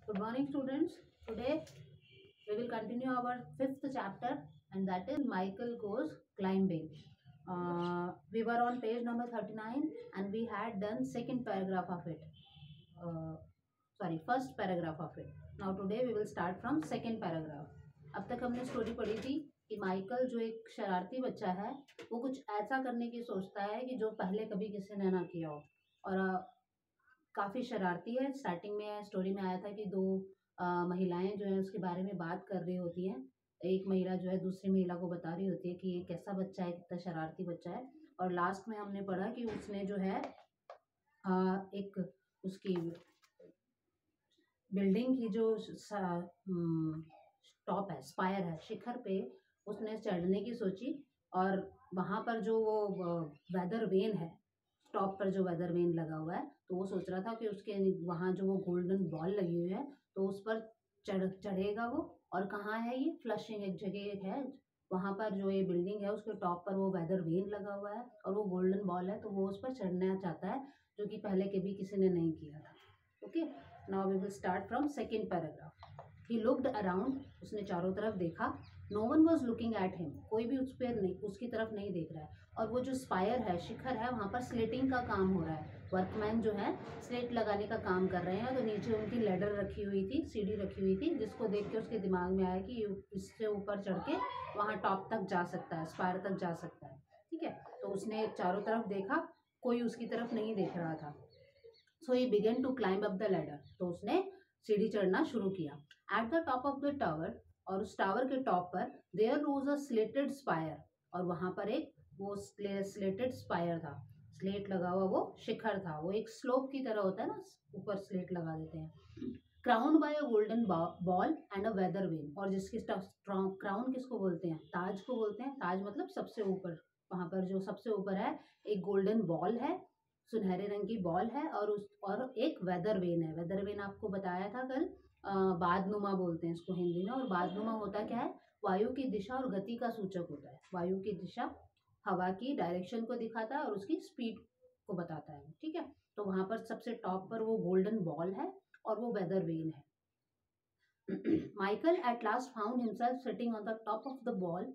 Good morning, students. Today we will continue our fifth chapter, and that is Michael Goes Climbing. We were on page number 39, and we had done second paragraph of it. First paragraph of it. Now today we will start from second paragraph. अब तक हमने story पढ़ी थी कि Michael जो एक शरारती बच्चा है वो कुछ ऐसा करने की सोचता है कि जो पहले कभी किसी ने ना किया हो, और काफ़ी शरारती है। स्टार्टिंग में स्टोरी में आया था कि दो महिलाएं जो है उसके बारे में बात कर रही होती हैं। एक महिला जो है दूसरी महिला को बता रही होती है कि ये कैसा बच्चा है, कितना शरारती बच्चा है। और लास्ट में हमने पढ़ा कि उसने जो है एक उसकी बिल्डिंग की जो टॉप है, स्पायर है, शिखर पे उसने चढ़ने की सोची। और वहाँ पर जो वो वेदर वेन है, टॉप पर जो वेदर वेन लगा हुआ है, तो वो सोच रहा था कि उसके वहाँ जो वो गोल्डन बॉल लगी हुई है तो उस पर चढ़ेगा वो। और कहाँ है ये? फ्लशिंग एक जगह है, वहाँ पर जो ये बिल्डिंग है उसके टॉप पर वो वेदर वेन लगा हुआ है और वो गोल्डन बॉल है, तो वो उस पर चढ़ना चाहता है, जो कि पहले कभी किसी ने नहीं किया था। Okay, now we will start from second paragraph. He looked around, उसने चारों तरफ देखा। No one was looking at him, कोई भी उस पर नहीं, उसकी तरफ नहीं देख रहा है। और वो जो स्पायर है, शिखर है, वहाँ पर स्लेटिंग का काम हो रहा है। वर्कमैन जो है स्लेट लगाने का काम कर रहे हैं। तो नीचे उनकी लेडर रखी हुई थी, सीढ़ी रखी हुई थी, जिसको देख के उसके दिमाग में आया कि इससे ऊपर चढ़ के वहाँ टॉप तक जा सकता है, स्पायर तक जा सकता है। ठीक है, तो उसने चारों तरफ देखा, कोई उसकी तरफ नहीं देख रहा था। So he began to climb up the ladder, तो उसने सीढ़ी चढ़ना शुरू किया। At the top of the tower, और उस टावर के टॉप पर there rose a slated spire, और वहां पर एक वो स्लेटेड स्पायर था, स्लेट लगा हुआ वो शिखर था। वो एक स्लोप की तरह होता है ना, ऊपर स्लेट लगा देते हैं। Crowned by a golden ball and a weather vane, और जिसकी क्राउन किसको बोलते हैं? ताज को बोलते हैं। ताज मतलब सबसे ऊपर, वहां पर जो सबसे ऊपर है एक गोल्डन बॉल है, सुनहरे रंग की बॉल है, और एक वेदर वेन है। वेदर वेन आपको बताया था कल, बादनुमा बोलते हैं इसको हिंदी में। और बादनुमा होता क्या है? वायु की दिशा और गति का सूचक होता है। वायु की दिशा हवा की डायरेक्शन को दिखाता है और उसकी स्पीड को बताता है। ठीक है, तो वहां पर सबसे टॉप पर वो गोल्डन बॉल है और वो वेदर वेन है। Michael at last found himself sitting on the top of the ball,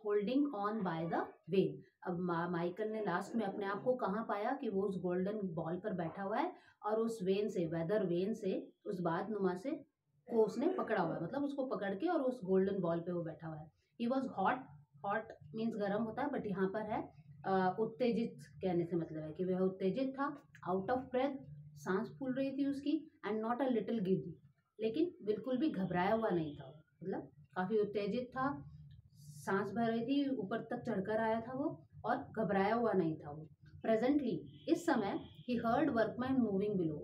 holding on by the vein. अब माइकल ने लास्ट में अपने आप को कहाँ पाया कि वो उस गोल्डन बॉल पर बैठा हुआ है और उस वेन से, वेदर वेन से, उस बादनुमा से को उसने पकड़ा हुआ है, मतलब उसको पकड़ के और उस गोल्डन बॉल पे वो बैठा हुआ है। He was hot, hot means गर्म होता है, बट यहाँ पर है उत्तेजित कहने से मतलब है कि वह उत्तेजित था। आउट ऑफ ब्रेथ, सांस फूल रही थी उसकी। And not a little giddy, लेकिन बिल्कुल भी घबराया हुआ नहीं था, मतलब काफी उत्तेजित था, सांस भर रही थी, ऊपर तक चढ़कर आया था वो, और घबराया हुआ नहीं था वो। प्रेजेंटली, इस समय, he heard workman moving below,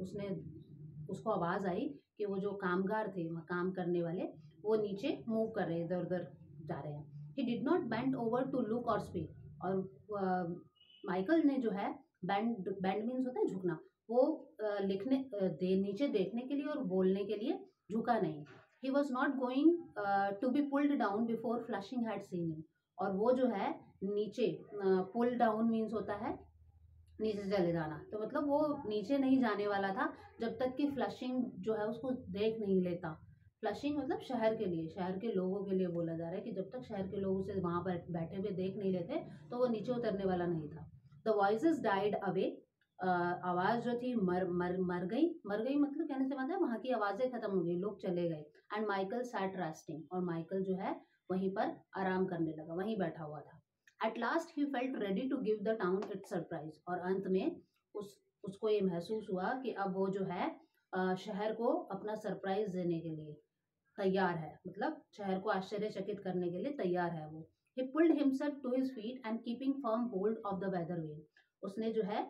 उसको आवाज आई कि वो जो कामगार थे, काम करने वाले, वो नीचे मूव कर रहे, इधर उधर जा रहे हैं। He did not bend over to look or speak, और माइकल ने जो है बेंड मीन्स होता है झुकना, वो नीचे देखने के लिए और बोलने के लिए झुका नहीं। He was not going to be pulled down before flushing had seen him, और वो जो है नीचे, पुल डाउन मीन्स होता है नीचे चले जाना, तो मतलब वो नीचे नहीं जाने वाला था जब तक कि फ्लशिंग जो है उसको देख नहीं लेता। फ्लशिंग मतलब शहर के लिए, शहर के लोगों के लिए बोला जा रहा है कि जब तक शहर के लोग उसे वहां पर बैठे हुए देख नहीं लेते तो वो नीचे उतरने वाला नहीं था। द वॉइसेस डाइड अवे, आवाज जो थी मर गई मतलब कहने से मतलब है वहां की आवाजें खत्म हो गई, लोग चले गए। एंड माइकल सैट रेस्टिंग, और माइकल जो है वहीं पर आराम करने लगा, वहीं बैठा हुआ था। At last he felt ready to give the town its surprise, और अंत में उसको ये महसूस हुआ कि अब वो जो है शहर को अपना सरप्राइज देने के लिए तैयार है, मतलब शहर को आश्चर्यचकित करने के लिए तैयार है वो। He pulled himself to his feet and keeping firm hold of the weather vane, उसने जो है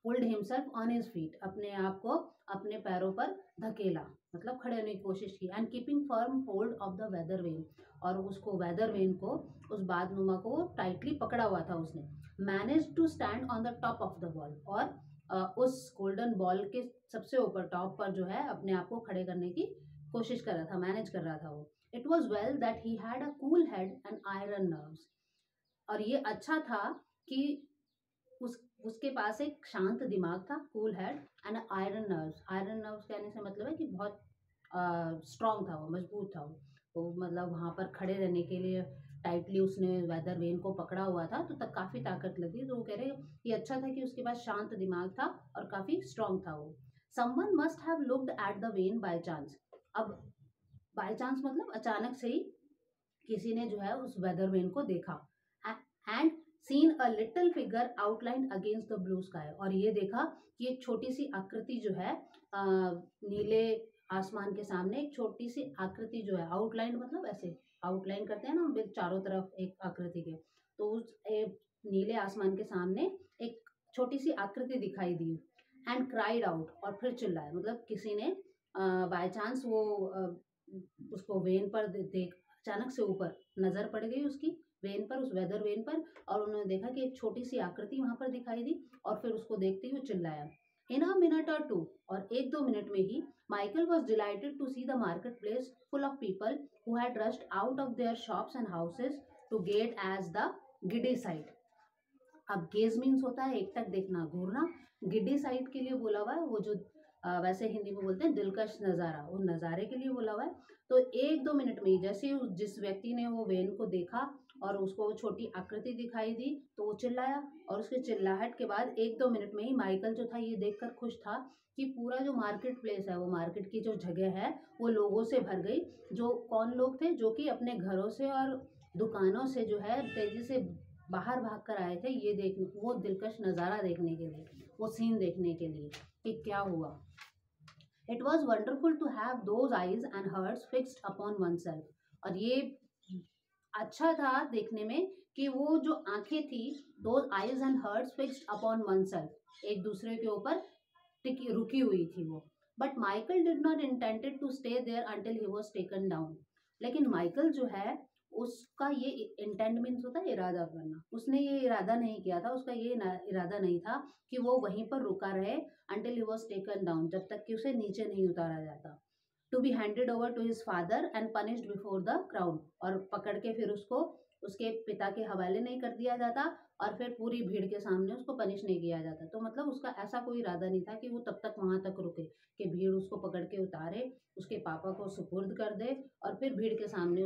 pulled himself on his feet, अपने आप को अपने पैरों पर धकेला, मतलब खड़े होने की कोशिश की। And keeping firm hold of the weather vane, और उसको वेदर वेन को, उस बादनुमा को टाइटली पकड़ा हुआ था उसने। Manage to stand on the top of the ball, और उस गोल्डन बॉल के सबसे ऊपर टॉप पर जो है अपने आप को खड़े करने की कोशिश कर रहा था, मैनेज कर रहा था वो। It was well that he had a cool head and iron nerves, और ये अच्छा था कि उसके पास एक शांत दिमाग था, cool head and iron nerves. Iron nerves कहने से मतलब है कि बहुत स्ट्रांग था, वो मजबूत था। वो मतलब वहाँ पर खड़े रहने के लिए टाइटली उसने वेदर वेन को पकड़ा हुआ था, तो तब काफ़ी ताकत लगी। तो वो कह रहे ये अच्छा था कि उसके पास शांत दिमाग था और काफ़ी स्ट्रांग था वो। Someone must have looked at the when by chance. अब बाय चांस मतलब अचानक से ही किसी ने जो है उस वेदर वेन को देखा and seen a little figure outline against the blue sky. और ये देखा कि एक छोटी सी आकृति जो है नीले आसमान के सामने एक छोटी सी आकृति जो है, आउटलाइन मतलब ऐसे आउटलाइन करते हैं ना हम चारों तरफ एक आकृति के, तो उस नीले आसमान के सामने एक छोटी सी आकृति दिखाई दी एंड क्राइड आउट। और फिर चिल्लाया, मतलब किसी ने बाय चांस वो उसको वेन पर देख, अचानक से ऊपर नजर पड़ गई उसकी वेन पर, उस वेदर वेन पर, और उन्होंने देखा कि एक छोटी सी आकृति वहां पर दिखाई दी और फिर उसको देखते हुए चिल्लाया। इन अ मिनट और टू, और एक दो मिनट में ही Michael was delighted to see the market place full of people who had rushed out of their shops and houses to get as the giddy sight. अब गेज मीन्स होता है एकटक देखना, घूरना। गिड्डी साइट के लिए बोला हुआ है, वो जो वैसे हिंदी में बोलते हैं दिलकश नज़ारा, वो नज़ारे के लिए बोला हुआ है। तो एक दो मिनट में ही जैसे ही जिस व्यक्ति ने वो वेन को देखा और उसको वो छोटी आकृति दिखाई दी तो वो चिल्लाया, और उसके चिल्लाहट के बाद एक दो मिनट में ही माइकल जो था ये देखकर खुश था कि पूरा जो मार्केट प्लेस है, वो मार्केट की जो जगह है वो लोगों से भर गई। जो कौन लोग थे, जो कि अपने घरों से और दुकानों से जो है तेजी से बाहर भाग कर आए थे ये देखने, वो दिलकश नज़ारा देखने के लिए, वो सीन देखने के लिए कि क्या हुआ। It was wonderful to have those eyes and hearts fixed upon oneself. और ये अच्छा था देखने में कि वो जो आंखें थी, those eyes and hearts fixed upon oneself, एक दूसरे के ऊपर टिकी रुकी हुई थी वो। But Michael did not intended to stay there until he was taken down. लेकिन माइकल जो है उसका ये इंटेंट मीन्स होता है इरादा करना, उसने ये इरादा नहीं किया था, उसका ये इरादा नहीं था कि वो वहीं पर रुका रहे until he was taken down, जब तक कि उसे नीचे नहीं उतारा जाता। To be handed over to his father and punished before the crowd, और पकड़ के फिर उसको उसके पिता के हवाले नहीं कर दिया जाता और फिर पूरी भीड़ के सामने उसको पनिश नहीं किया जाता। तो मतलब उसका ऐसा कोई इरादा नहीं था कि वो तब तक वहां तक रुके कि भीड़ उसको पकड़ के उतारे, उसके पापा को सुपुर्द कर दे और फिर भीड़ के सामने